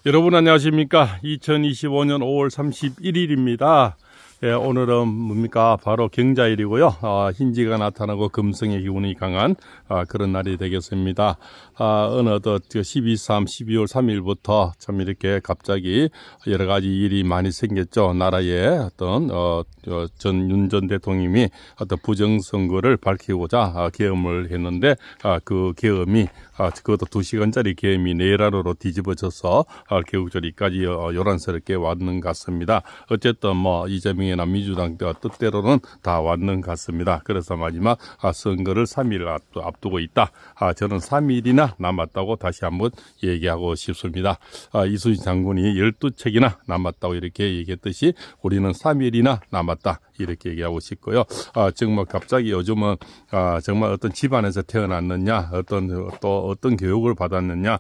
여러분 안녕하십니까? 2025년 5월 31일입니다. 예, 오늘은 뭡니까? 바로 경자일이고요. hin지가 나타나고 금성의 기운이 강한 그런 날이 되겠습니다. 어느 12월 3일부터 참 이렇게 갑자기 여러 가지 일이 많이 생겼죠. 나라에 어떤 윤 전 대통령이 어떤 부정선거를 밝히고자 계엄을 했는데 그 계엄이 그것도 2시간짜리 계엄이 내란으로 뒤집어져서 개국절이까지 요란스럽게 왔는 것 같습니다. 어쨌든 이재명이나 민주당 뜻대로는 다 왔는 것 같습니다. 그래서 마지막 선거를 3일 앞두고 있다. 저는 3일이나 남았다고 다시 한번 얘기하고 싶습니다. 이순신 장군이 12책이나 남았다고 이렇게 얘기했듯이 우리는 3일이나 남았다. 이렇게 얘기하고 싶고요. 정말 갑자기 요즘은 정말 어떤 집안에서 태어났느냐, 어떤 교육을 받았느냐,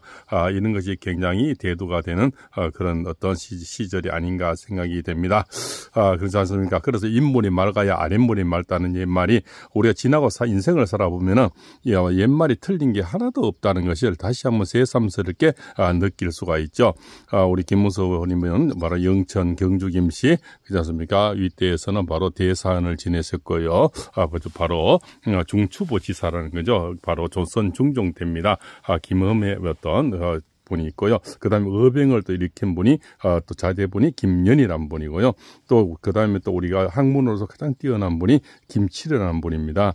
이런 것이 굉장히 대두가 되는 그런 어떤 시절이 아닌가 생각이 됩니다. 그렇지 않습니까? 그래서 인물이 맑아야 아랫물이 맑다는 옛말이 우리가 지나고 인생을 살아보면은 옛말이 틀린 게 하나도 없다는 것을 다시 한번 새삼스럽게 느낄 수가 있죠. 우리 김문수 의원님은 바로 영천 경주 김씨, 그렇지 않습니까? 윗대에서는 바로 대사관을 지냈었고요. 바로 중추부지사라는 거죠. 바로 조선 중종대입니다. 김험의 어떤 분이 있고요. 그 다음에 의병을 또 일으킨 분이 또 자제분이 김연이라는 분이고요. 또 그 다음에 또 우리가 학문으로서 가장 뛰어난 분이 김칠이라는 분입니다.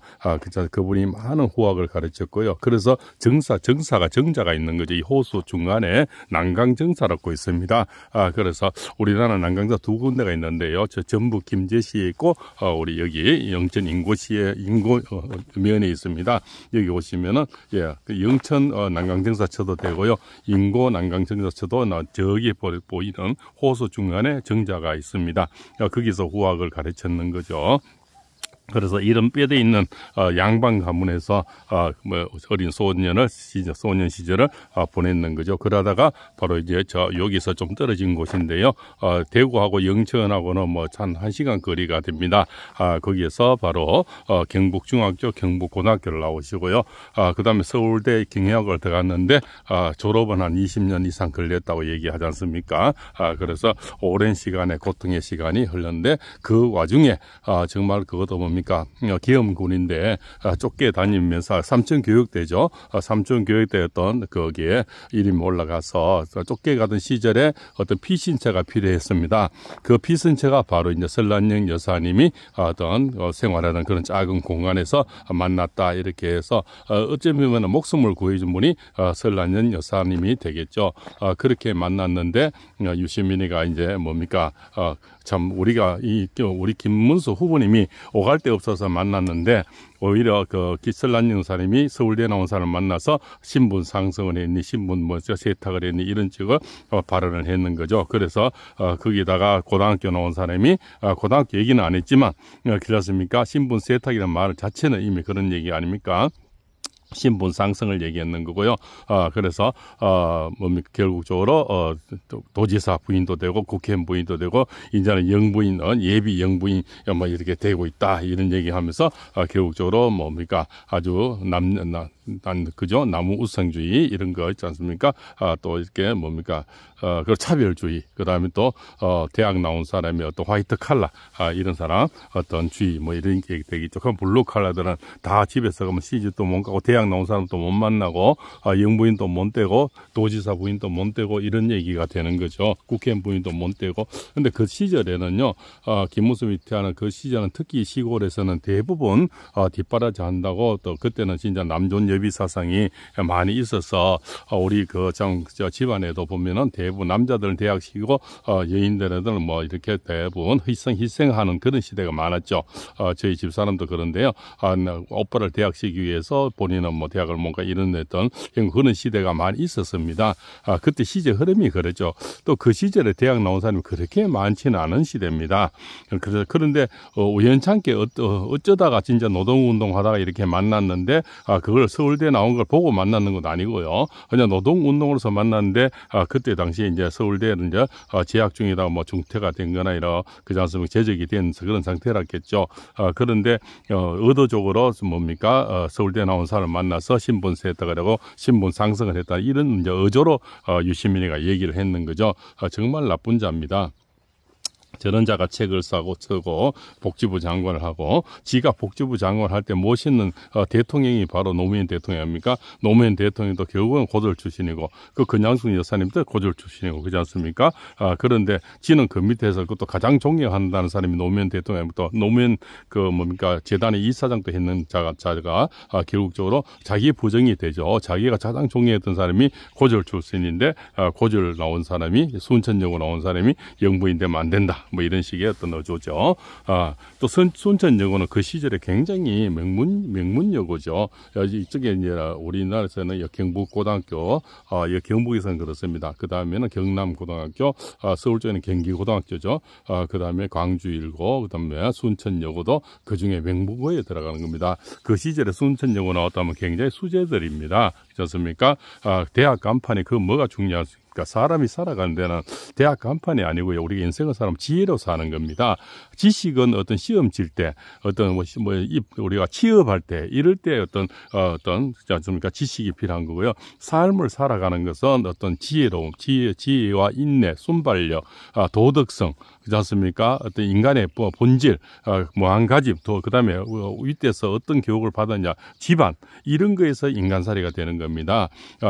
그분이 많은 호학을 가르쳤고요. 그래서 정자가 있는 거죠. 이 호수 중간에 난강정사라고 있습니다. 그래서 우리나라 난강정 2군데가 있는데요. 저 전북 김제시에 있고 우리 여기 영천 인고시에 인고면에 있습니다. 여기 오시면은 그 영천 난강정사 쳐도 되고요. 인고 난강정사쳐도 저기 보이는 호수 중간에 정자가 있습니다. 거기서 후학을 가르쳤는 거죠. 그래서 이런 뼈대 있는 양반 가문에서 어린 소년 시절을 보냈는 거죠. 그러다가 바로 이제 여기서 좀 떨어진 곳인데요. 대구하고 영천하고는 한 1시간 거리가 됩니다. 거기에서 바로 경북중학교, 경북고등학교를 나오시고요. 그다음에 서울대 경영학을 들어갔는데 졸업은 한 20년 이상 걸렸다고 얘기하지 않습니까? 그래서 오랜 시간의 고통의 시간이 흘렀는데 그 와중에 정말 그것도 뭡니까? 계엄군인데 쫓겨다니면서 삼천교육대죠. 삼천교육대였던 거기에 이름이 올라가서 쫓겨가던 시절에 어떤 피신처가 필요했습니다. 그 피신처가 바로 이제 설란영 여사님이 어떤 생활하는 그런 작은 공간에서 만났다 이렇게 해서 어쩌면 목숨을 구해준 분이 설란영 여사님이 되겠죠. 그렇게 만났는데 유시민이가 이제 뭡니까? 참 우리 김문수 후보님이 오갈 데 없어서 만났는데 오히려 그 설란영 여사님이 서울대 나온 사람을 만나서 신분 상승을 했니, 신분 세탁을 했니 이런 식으로 발언을 했는 거죠. 그래서 거기다가 고등학교 나온 사람이 고등학교 얘기는 안 했지만 그렇습니까? 신분 세탁이라는 말 자체는 이미 그런 얘기 아닙니까? 신분 상승을 얘기했는 거고요. 그래서 뭡니까 결국적으로 도지사 부인도 되고 국회의원 부인도 되고 이제는 영부인은 예비 영부인 이렇게 되고 있다 이런 얘기하면서 결국적으로 뭡니까 아주 그죠 나무 우상주의 이런 거 있지 않습니까? 또 이렇게 뭡니까 그 차별주의 그다음에 또 대학 나온 사람이 어떤 화이트 칼라 이런 사람 어떤 주의 이런 게 되겠죠. 그럼 블루 칼라들은 다 집에서 가면 시집도 못 가고 대학 나온 사람도 못 만나고 영부인도 못 되고 도지사 부인도 못 되고 이런 얘기가 되는 거죠. 국회의원 부인도 못 되고. 근데 그 시절에는요 김무성이 태어난 그 시절은 특히 시골에서는 대부분 뒷바라지 한다고 또 그때는 진짜 남존 여비 사상이 많이 있어서 우리 저 집안에도 보면은 대부분 남자들은 대학시키고 여인들은 이렇게 대부분 희생하는 그런 시대가 많았죠. 저희 집 사람도 그런데요. 오빠를 대학시키기 위해서 본인은 대학을 뭔가 이런 했던 그런 시대가 많이 있었습니다. 그때 시제 흐름이 그랬죠. 또 그 시절에 대학 나온 사람이 그렇게 많지는 않은 시대입니다. 그런데 우연찮게 어쩌다가 진짜 노동운동 하다가 이렇게 만났는데 그걸 서울대 나온 걸 보고 만났는 건 아니고요. 그냥 노동운동으로서 만났는데 그때 당시에 이제 서울대는 이제 재학 중이다 중퇴가 된 거나 이런 그지 않습니까? 재적이 된 그런 상태라겠죠. 그런데 의도적으로 뭡니까? 서울대 나온 사람 만나서 신분세 했다 그러고 신분 상승을 했다 이런 이제 어조로 유시민이가 얘기를 했는 거죠. 정말 나쁜 자입니다. 저런 자가 책을 쓰고 복지부 장관을 하고 지가 복지부 장관을 할 때 모시는 대통령이 바로 노무현 대통령입니까? 노무현 대통령도 결국은 고졸 출신이고 그 권양숙 여사님도 고졸 출신이고 그렇지 않습니까? 그런데 지는 그 밑에서 그것도 가장 존경한다는 사람이 노무현 대통령부터 노무현 재단의 이사장도 했는 자가 결국적으로 자기 부정이 되죠. 자기가 가장 존경했던 사람이 고졸 출신인데 고졸 나온 사람이 순천여고 나온 사람이 영부인 되면 안 된다. 뭐 이런 식의 어떤 어조죠. 또 순천여고는 그 시절에 굉장히 명문여고죠. 이쪽에 이제 우리나라에서는 경북고등학교, 경북에서는 그렇습니다. 그 다음에는 경남고등학교, 서울 쪽에는 경기고등학교죠. 그 다음에 광주일고, 그 다음에 순천여고도 그 중에 명문고에 들어가는 겁니다. 그 시절에 순천여고 나왔다면 굉장히 수재들입니다. 그렇지 않습니까? 대학 간판에 그 뭐가 중요하습니까? 사람이 살아가는 데는 대학 간판이 아니고요. 우리가 인생을 살면 지혜로 사는 겁니다. 지식은 어떤 시험 칠 때, 어떤 우리가 취업할 때, 이럴 때 어떤 지식이 필요한 거고요. 삶을 살아가는 것은 어떤 지혜로움, 지혜와 인내, 순발력, 도덕성, 그렇지 않습니까? 어떤 인간의 본질, 무한가짐, 또 그다음에 윗대에서 어떤 교육을 받았냐, 집안 이런 거에서 인간살이가 되는 겁니다.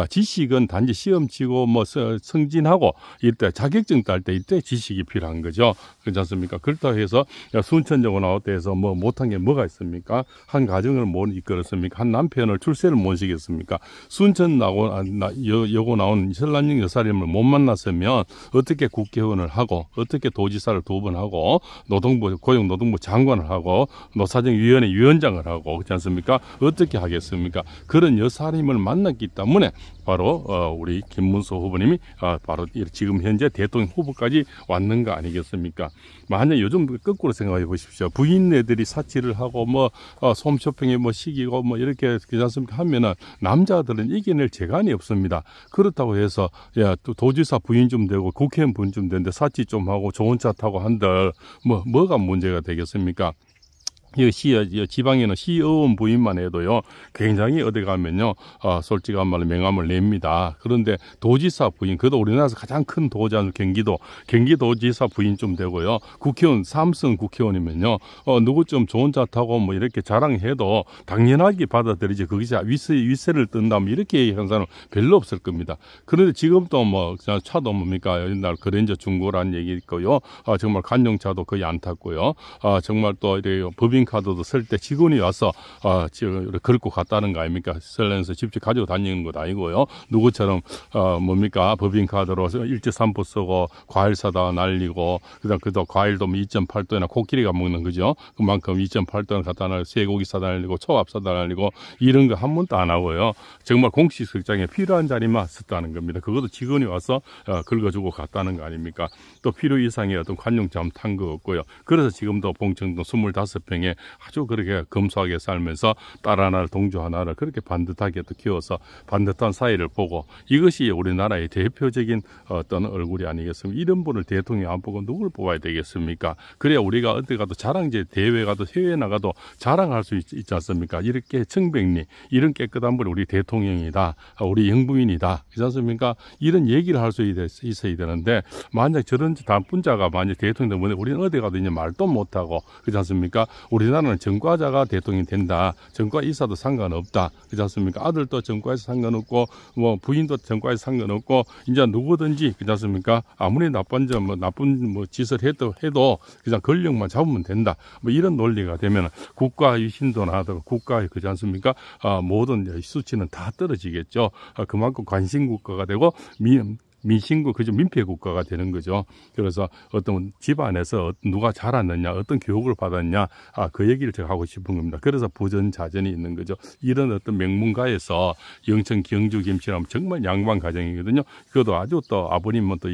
지식은 단지 시험 치고 승진하고 이때 자격증 딸 때 이때 지식이 필요한 거죠. 그렇지 않습니까? 그렇다고 해서 순천여고 나올 때에서 못한 게 뭐가 있습니까? 한 가정을 못 이끌었습니까? 한 남편을 출세를 못 시켰습니까? 여고 나온 설란영 여사님을 못 만났으면 어떻게 국회의원을 하고 어떻게 도지사를 2번 하고 고용노동부 장관을 하고 노사정위원회 위원장을 하고 그렇지 않습니까? 어떻게 하겠습니까? 그런 여사님을 만났기 때문에 바로 우리 김문수 후보님이 바로 지금 현재 대통령 후보까지 왔는 거 아니겠습니까? 만약 요즘 거꾸로 생각해 보십시오. 부인네들이 사치를 하고 솜쇼핑에 시기고 이렇게 괜찮습니까? 하면은 남자들은 이겨낼 재간이 없습니다. 그렇다고 해서 또 도지사 부인 좀 되고 국회의원 부인 좀 되는데 사치 좀 하고 좋은 차 타고 한들 뭐가 문제가 되겠습니까? 지방에는 시의원 부인만 해도요, 굉장히 어디 가면요, 솔직한 말로 명함을 냅니다. 그런데 도지사 부인, 그것도 우리나라에서 가장 큰 도지사, 경기도지사 부인 좀 되고요, 국회의원, 삼성 국회의원이면요, 누구 좀 좋은 차 타고 이렇게 자랑해도 당연하게 받아들이지, 거기서 위세를 뜬다면 이렇게 얘기하는 사람은 별로 없을 겁니다. 그런데 지금도 차도 옛날 그랜저 중고라는 얘기 있고요, 정말 관용차도 거의 안 탔고요, 정말 또 이래 법인카드도 쓸 때 직원이 와서 긁고 갔다는 거 아닙니까? 설렌서 직접 가지고 다니는 것도 아니고요. 누구처럼 법인카드로 일제산포 쓰고 과일 사다가 날리고 그다음 과일도 2.8도나 코끼리가 먹는 거죠. 그만큼 2.8도나 갖다 날리고 쇠고기 사다 날리고 초밥 사다 날리고 이런 거 한 번도 안 하고요. 정말 공식석장에 필요한 자리만 썼다는 겁니다. 그것도 직원이 와서 긁어주고 갔다는 거 아닙니까? 또 필요 이상의 어떤 관용차 탄 거 없고요. 그래서 지금도 봉청동 25평에 아주 그렇게 검소하게 살면서 딸 하나를 동조 하나를 그렇게 반듯하게 또 키워서 반듯한 사이를 보고 이것이 우리나라의 대표적인 어떤 얼굴이 아니겠습니까? 이런 분을 대통령 안 보고 누굴 뽑아야 되겠습니까? 그래야 우리가 어디 가도 자랑제 대회 가도 해외 나가도 자랑할 수 있지 않습니까? 이렇게 청백리 이런 깨끗한 분이 우리 대통령이다. 우리 영부인이다. 그렇지 않습니까? 이런 얘기를 할 수 있어야 되는데 만약 저런 나쁜 자가 만약 대통령 되면 우리는 어디 가도 이제 말도 못하고 그렇지 않습니까? 우리나라는 전과자가 대통령이 된다. 전과 이사도 상관없다. 그렇지 않습니까? 아들도 전과에서 상관없고 부인도 전과에서 상관없고 이제 누구든지 그렇지 않습니까? 아무리 나쁜 짓을 해도 그냥 권력만 잡으면 된다. 이런 논리가 되면 국가 유신도 나도 국가의 그렇지 않습니까? 모든 수치는 다 떨어지겠죠. 그만큼 관심국가가 되고 민심국, 그죠? 민폐국가가 되는 거죠. 그래서 어떤 집안에서 누가 자랐느냐, 어떤 교육을 받았냐, 그 얘기를 제가 하고 싶은 겁니다. 그래서 부전자전이 있는 거죠. 이런 어떤 명문가에서 영천 경주 김씨라면 정말 양반 가정이거든요. 그것도 아주 또 아버님은 또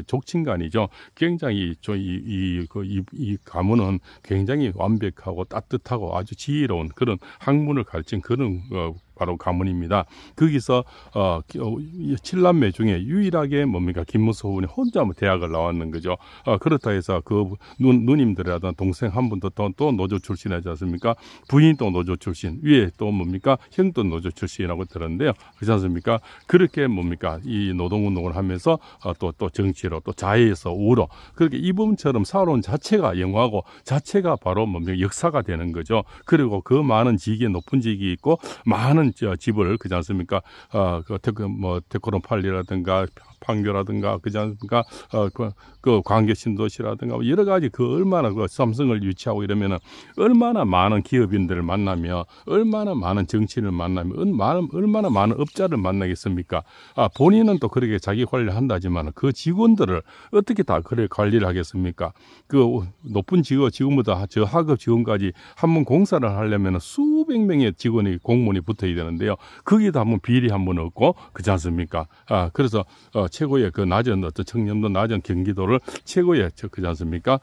족친간이죠. 굉장히 이 가문은 굉장히 완벽하고 따뜻하고 아주 지혜로운 그런 학문을 가르친 그런 바로 가문입니다. 거기서 칠남매 중에 유일하게 뭡니까 김무소분이 혼자 대학을 나왔는 거죠. 그렇다 해서 그 누님들이라든 동생 한 분도 또 노조 출신이지 않습니까? 부인이 또 노조 출신, 위에 또 뭡니까 형도 노조 출신이라고 들었는데요. 그렇지 않습니까? 그렇게 뭡니까 이 노동운동을 하면서 또 정치로 또 자해에서 우로 그렇게 이분처럼 살아온 자체가 영화고 자체가 바로 뭡니까 역사가 되는 거죠. 그리고 그 많은 직위 높은 직위 있고 많은 집을 그렇지 않습니까? 데코론팔리라든가 판교라든가 그지 않습니까? 그 광교 신도시라든가 여러 가지 그 얼마나 그 삼성을 유치하고 이러면은 얼마나 많은 기업인들을 만나며 얼마나 많은 정치인을 만나며 얼마나 많은 업자를 만나겠습니까? 본인은 또 그렇게 자기 관리를 한다지만 그 직원들을 어떻게 다 그래 관리를 하겠습니까? 그 높은 직원보다 저 하급 직원까지 한번 공사를 하려면 수백 명의 직원이 공무원이 붙어야 되는데요. 거기도 한번 비리 한번 없고 그렇지 않습니까? 그래서 최고의 그 낮은 청렴도 낮은 경기도를 최고의 그렇지 않습니까?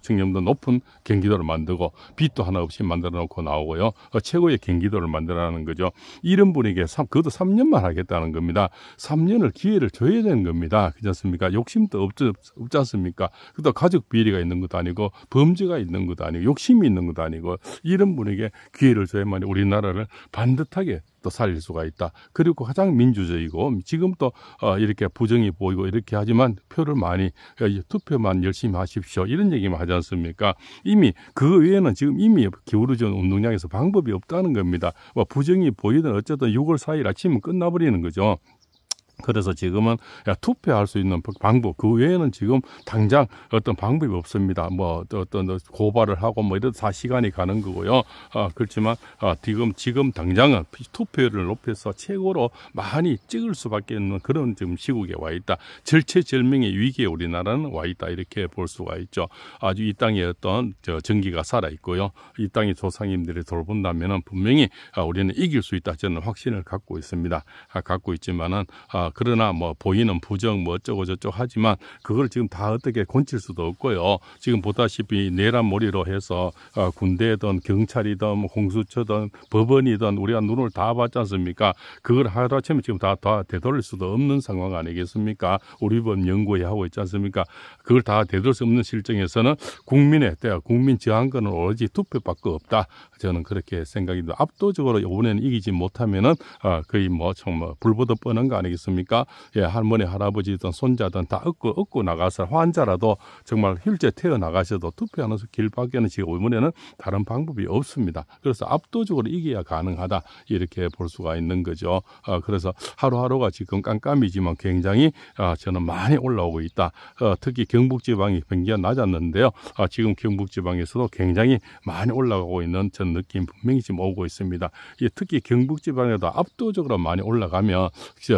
청렴도 높은 경기도를 만들고 빚도 하나 없이 만들어 놓고 나오고요. 최고의 경기도를 만들어라는 거죠. 이런 분에게 그것도 3년만 하겠다는 겁니다. 3년을 기회를 줘야 되는 겁니다. 그렇지 않습니까? 욕심도 없지 않습니까? 또 가족 비리가 있는 것도 아니고 범죄가 있는 것도 아니고 욕심이 있는 것도 아니고 이런 분에게 기회를 줘야만 우리나라를 반듯하게 또 살릴 수가 있다. 그리고 가장 민주적이고 지금 또 이렇게 부정이 보이고 이렇게 하지만 표를 많이 투표만 열심히 하십시오. 이런 얘기만 하지 않습니까? 이미 그 외에는 지금 이미 기울어진 운동장에서 방법이 없다는 겁니다. 부정이 보이든 어쨌든 6월 4일 아침은 끝나버리는 거죠. 그래서 지금은 투표할 수 있는 방법 그 외에는 지금 당장 어떤 방법이 없습니다. 어떤 고발을 하고 이래도 시간이 가는 거고요. 그렇지만 지금 당장은 투표율을 높여서 최고로 많이 찍을 수밖에 없는 그런 지금 시국에 와 있다. 절체절명의 위기에 우리나라는 와 있다. 이렇게 볼 수가 있죠. 아주 이 땅에 어떤 정기가 살아 있고요. 이 땅의 조상님들이 돌본다면은 분명히 우리는 이길 수 있다. 저는 확신을 갖고 있습니다. 갖고 있지만은 그러나 보이는 부정 어쩌고 저쩌고 하지만 그걸 지금 다 어떻게 고칠 수도 없고요. 지금 보다시피 내란몰이로 해서 군대든 경찰이든 공수처든 법원이든 우리가 눈을 다 봤지 않습니까? 그걸 하루아침에 지금 다 되돌릴 수도 없는 상황 아니겠습니까? 우리 법 연구에 하고 있지 않습니까? 그걸 다 되돌릴 수 없는 실정에서는 국민 저항권은 오로지 투표밖에 없다. 저는 그렇게 생각입니다. 압도적으로 이번에는 이기지 못하면은 거의 정말 불보듯 뻔한 거 아니겠습니까? 할머니, 할아버지든 손자든 다 얻고 나가서 환자라도 정말 휠체어 태워 나가셔도 투표하는 길밖에는 지금 이번에는 다른 방법이 없습니다. 그래서 압도적으로 이겨야 가능하다 이렇게 볼 수가 있는 거죠. 그래서 하루하루가 지금 깜깜이지만 굉장히 저는 많이 올라오고 있다. 특히 경북지방이 굉장히 낮았는데요. 지금 경북지방에서도 굉장히 많이 올라가고 있는 전 느낌 분명히 지금 오고 있습니다. 특히 경북지방에도 압도적으로 많이 올라가면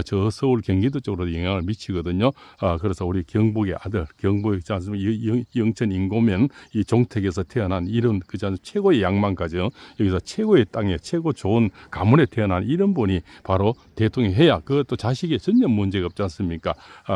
저 서울 경기도 쪽으로 영향을 미치거든요. 그래서 우리 경북의 아들, 경북 있지 않습니까? 영천 인고면 이 종택에서 태어난 이런 최고의 양만가죠. 여기서 최고의 땅에 최고 좋은 가문에 태어난 이런 분이 바로 대통령이 해야 그것도 자식이 전혀 문제가 없지 않습니까?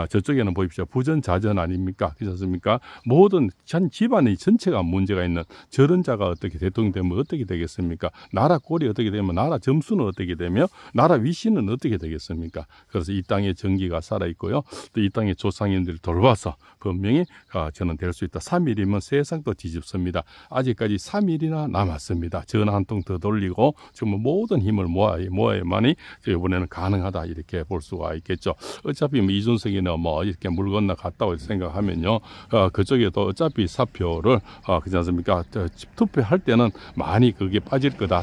저쪽에는 보십시오. 부전자전 아닙니까? 그렇지 않습니까? 모든 집안의 전체가 문제가 있는 저런 자가 어떻게 대통령 되면 어떻게 되겠습니까? 나라 꼴이 어떻게 되면 나라 점수는 어떻게 되며 나라 위신은 어떻게 되겠습니까? 그래서 이 땅에 정기가 살아있고요. 또 이 땅에 조상님들이 돌봐서 분명히 저는 될 수 있다. 3일이면 세상도 뒤집습니다. 아직까지 3일이나 남았습니다. 전화 한 통 더 돌리고 정말 모든 힘을 모아야만이 이번에는 가능하다 이렇게 볼 수가 있겠죠. 어차피 이준석이나 이렇게 물 건너 갔다고 생각하면요. 그쪽에도 어차피 사표를 그렇지 않습니까? 투표할 때는 많이 그게 빠질 거다.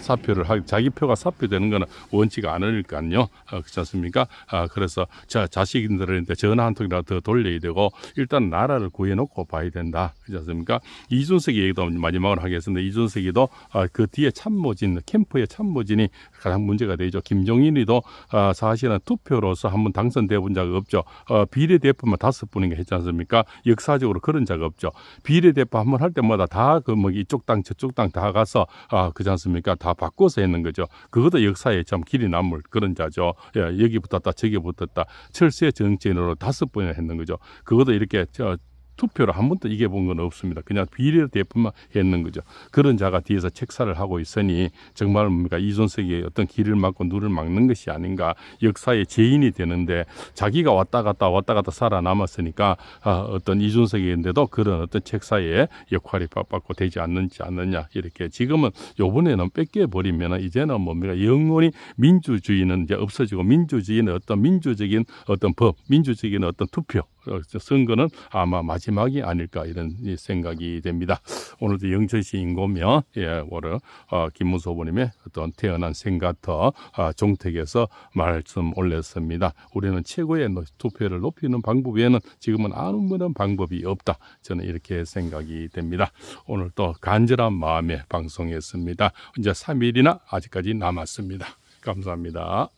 자기 표가 사표되는 거는 원치가 않으니까요. 그렇지 않습니까? 그래서 자식들한테 전화 한 통이라도 더 돌려야 되고 일단 나라를 구해놓고 봐야 된다. 그렇지 않습니까? 이준석이 얘기도 마지막으로 하겠습니다. 이준석이도 그 뒤에 참모진, 캠프의 참모진이 가장 문제가 되죠. 김종인이도 사실은 투표로서 한번 당선되어 본 적이 없죠. 비례대표만 5분인가 했지 않습니까? 역사적으로 그런 적 없죠. 비례대표 한번 할 때마다 다 이쪽 땅 저쪽 땅 다 가서 그렇지 않습니까? 다 바꿔서 했는 거죠. 그것도 역사에 참 길이 남을 그런 자죠. 여기 붙었다 저기 붙었다 철새 정치인으로 5번이나 했는 거죠. 그것도 이렇게 투표를 한 번도 이겨본 건 없습니다. 그냥 비례 대표만 했는 거죠. 그런 자가 뒤에서 책사를 하고 있으니 정말 뭡니까 이준석의 어떤 길을 막고 눈을 막는 것이 아닌가. 역사의 죄인이 되는데 자기가 왔다 갔다 살아남았으니까 어떤 이준석인데도 그런 어떤 책사의 역할이 받고 되지 않느냐 이렇게 지금은 요번에는 뺏겨버리면 이제는 뭡니까 영원히 민주주의는 이제 없어지고 민주주의는 어떤 민주적인 어떤 법, 민주적인 어떤 투표 선거는 아마 마지막이 아닐까 이런 생각이 됩니다. 오늘도 영천시 인고면 오늘 김문수 후보님의 어떤 태어난 생각터 종택에서 말씀 올렸습니다. 우리는 최고의 투표를 높이는 방법 외에는 지금은 아무런 방법이 없다. 저는 이렇게 생각이 됩니다. 오늘 또 간절한 마음에 방송했습니다. 이제 3일이나 아직까지 남았습니다. 감사합니다.